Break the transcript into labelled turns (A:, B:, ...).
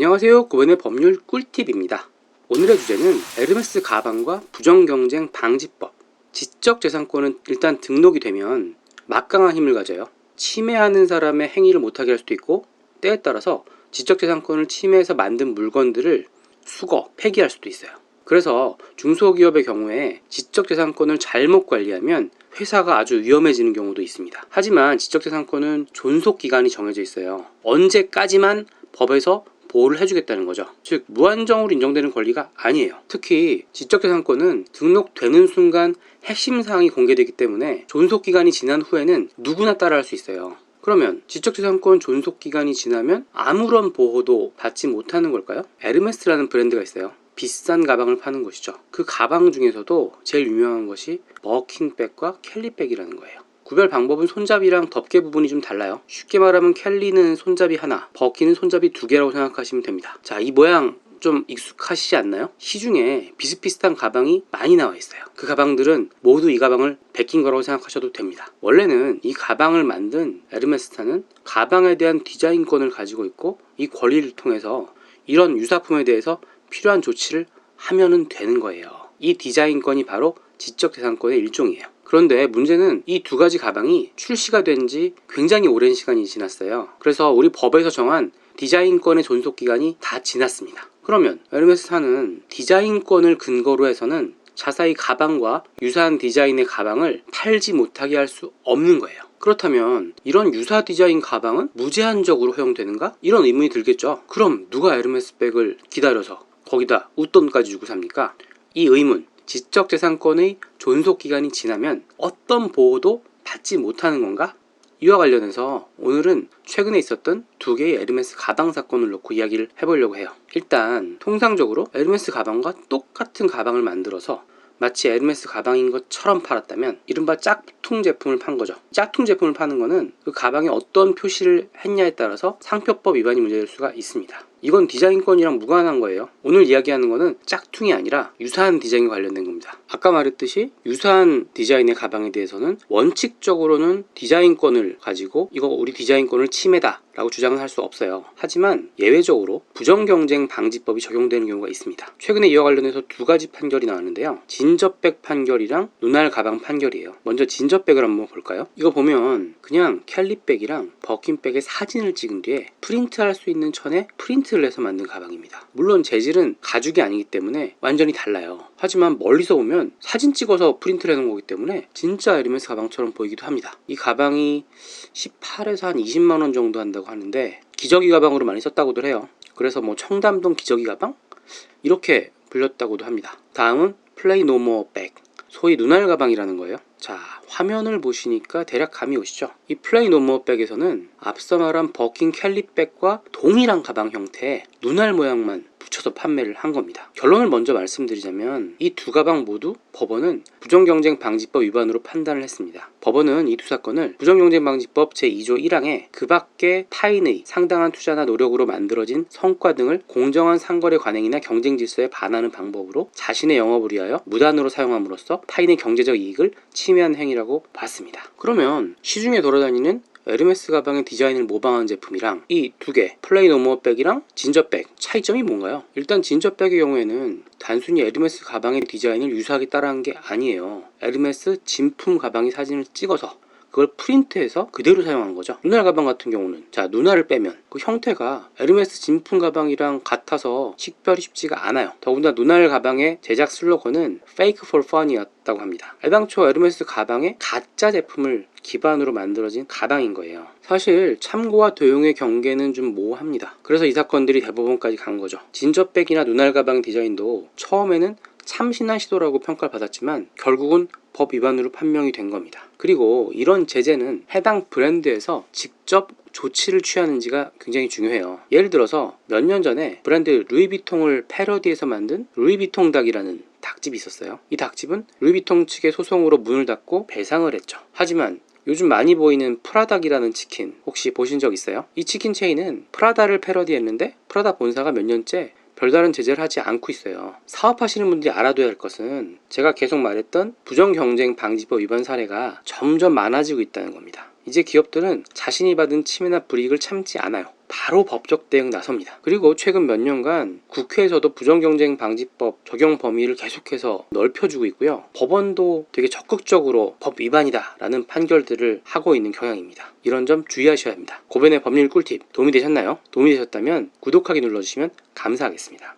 A: 안녕하세요. 고ben의 법률 꿀팁입니다. 오늘의 주제는 에르메스 가방과 부정경쟁 방지법. 지적재산권은 일단 등록이 되면 막강한 힘을 가져요. 침해하는 사람의 행위를 못하게 할 수도 있고, 때에 따라서 지적재산권을 침해해서 만든 물건들을 수거, 폐기할 수도 있어요. 그래서 중소기업의 경우에 지적재산권을 잘못 관리하면 회사가 아주 위험해지는 경우도 있습니다. 하지만 지적재산권은 존속기간이 정해져 있어요. 언제까지만 법에서 보호를 해주겠다는 거죠. 즉 무한정으로 인정되는 권리가 아니에요. 특히 지적재산권은 등록되는 순간 핵심 사항이 공개되기 때문에 존속기간이 지난 후에는 누구나 따라할 수 있어요. 그러면 지적재산권 존속기간이 지나면 아무런 보호도 받지 못하는 걸까요? 에르메스라는 브랜드가 있어요. 비싼 가방을 파는 곳이죠. 그 가방 중에서도 제일 유명한 것이 버킨백과 캘리백이라는 거예요. 구별 방법은 손잡이랑 덮개 부분이 좀 달라요. 쉽게 말하면 캘리는 손잡이 하나, 버킨은 손잡이 두 개라고 생각하시면 됩니다. 자, 이 모양 좀 익숙하시지 않나요? 시중에 비슷비슷한 가방이 많이 나와 있어요. 그 가방들은 모두 이 가방을 베낀 거라고 생각하셔도 됩니다. 원래는 이 가방을 만든 에르메스타는 가방에 대한 디자인권을 가지고 있고, 이 권리를 통해서 이런 유사품에 대해서 필요한 조치를 하면은 되는 거예요. 이 디자인권이 바로 지적재산권의 일종이에요. 그런데 문제는 이 두 가지 가방이 출시가 된 지 굉장히 오랜 시간이 지났어요. 그래서 우리 법에서 정한 디자인권의 존속기간이 다 지났습니다. 그러면 에르메스타는 디자인권을 근거로 해서는 자사의 가방과 유사한 디자인의 가방을 팔지 못하게 할 수 없는 거예요. 그렇다면 이런 유사 디자인 가방은 무제한적으로 허용되는가? 이런 의문이 들겠죠. 그럼 누가 에르메스 백을 기다려서 거기다 웃돈까지 주고 삽니까? 이 의문, 지적재산권의 존속기간이 지나면 어떤 보호도 받지 못하는 건가? 이와 관련해서 오늘은 최근에 있었던 두 개의 에르메스 가방 사건을 놓고 이야기를 해보려고 해요. 일단 통상적으로 에르메스 가방과 똑같은 가방을 만들어서 마치 에르메스 가방인 것처럼 팔았다면 이른바 짝퉁 제품을 판 거죠. 짝퉁 제품을 파는 거는 그 가방에 어떤 표시를 했냐에 따라서 상표법 위반이 문제될 수가 있습니다. 이건 디자인권이랑 무관한 거예요. 오늘 이야기하는 거는 짝퉁이 아니라 유사한 디자인과 관련된 겁니다. 아까 말했듯이 유사한 디자인의 가방에 대해서는 원칙적으로는 디자인권을 가지고 이거 우리 디자인권을 침해다 라고 주장을 할 수 없어요. 하지만 예외적으로 부정경쟁 방지법이 적용되는 경우가 있습니다. 최근에 이와 관련해서 두 가지 판결이 나왔는데요. 진저백 판결이랑 눈알 가방 판결이에요. 먼저 진저백을 한번 볼까요? 이거 보면 그냥 캘리백이랑 버킨백의 사진을 찍은 뒤에 프린트할 수 있는 천에 프린트를 해서 만든 가방입니다. 물론 재질은 가죽이 아니기 때문에 완전히 달라요. 하지만 멀리서 보면 사진 찍어서 프린트를 해놓은 거기 때문에 진짜 에르메스 가방처럼 보이기도 합니다. 이 가방이 18에서 한 20만원 정도 한다고 하는데 기저귀 가방으로 많이 썼다고도 해요. 그래서 뭐 청담동 기저귀 가방? 이렇게 불렸다고도 합니다. 다음은 플레이 노모 백, 소위 눈알 가방이라는 거예요. 자, 화면을 보시니까 대략 감이 오시죠? 이 플레이 노모 백에서는 앞서 말한 버킨 캘리백과 동일한 가방 형태의 눈알 모양만 붙여서 판매를 한 겁니다. 결론을 먼저 말씀드리자면 이 두 가방 모두 법원은 부정경쟁 방지법 위반으로 판단을 했습니다. 법원은 이 두 사건을 부정경쟁 방지법 제2조 1항에 그 밖에 타인의 상당한 투자나 노력으로 만들어진 성과 등을 공정한 상거래 관행이나 경쟁 질서에 반하는 방법으로 자신의 영업을 위하여 무단으로 사용함으로써 타인의 경제적 이익을 침해한 행위라고 봤습니다. 그러면 시중에 돌아다니는 에르메스 가방의 디자인을 모방한 제품이랑 이 두 개, 플레이 노모백이랑 진저백, 차이점이 뭔가요? 일단 진저백의 경우에는 단순히 에르메스 가방의 디자인을 유사하게 따라한 게 아니에요. 에르메스 진품 가방의 사진을 찍어서 그걸 프린트해서 그대로 사용한 거죠. 눈알 가방 같은 경우는 자, 눈알을 빼면 그 형태가 에르메스 진품 가방이랑 같아서 식별이 쉽지가 않아요. 더군다나 눈알 가방의 제작 슬로건은 Fake for Fun이었다고 합니다. 애당초 에르메스 가방의 가짜 제품을 기반으로 만들어진 가방인 거예요. 사실 참고와 도용의 경계는 좀 모호합니다. 그래서 이 사건들이 대법원까지 간 거죠. 진저백이나 눈알 가방 디자인도 처음에는 참신한 시도라고 평가를 받았지만 결국은 법 위반으로 판명이 된 겁니다. 그리고 이런 제재는 해당 브랜드에서 직접 조치를 취하는지가 굉장히 중요해요. 예를 들어서 몇 년 전에 브랜드 루이비통을 패러디해서 만든 루이비통 닭이라는 닭집이 있었어요. 이 닭집은 루이비통 측의 소송으로 문을 닫고 배상을 했죠. 하지만 요즘 많이 보이는 프라닭이라는 치킨 혹시 보신 적 있어요? 이 치킨 체인은 프라다를 패러디했는데 프라다 본사가 몇 년째 별다른 제재를 하지 않고 있어요. 사업하시는 분들이 알아둬야 할 것은 제가 계속 말했던 부정경쟁 방지법 위반 사례가 점점 많아지고 있다는 겁니다. 이제 기업들은 자신이 받은 침해나 불이익을 참지 않아요. 바로 법적 대응 나섭니다. 그리고 최근 몇 년간 국회에서도 부정경쟁방지법 적용 범위를 계속해서 넓혀주고 있고요. 법원도 되게 적극적으로 법 위반이다 라는 판결들을 하고 있는 경향입니다. 이런 점 주의하셔야 합니다. 고변의 법률 꿀팁 도움이 되셨나요? 도움이 되셨다면 구독하기 눌러주시면 감사하겠습니다.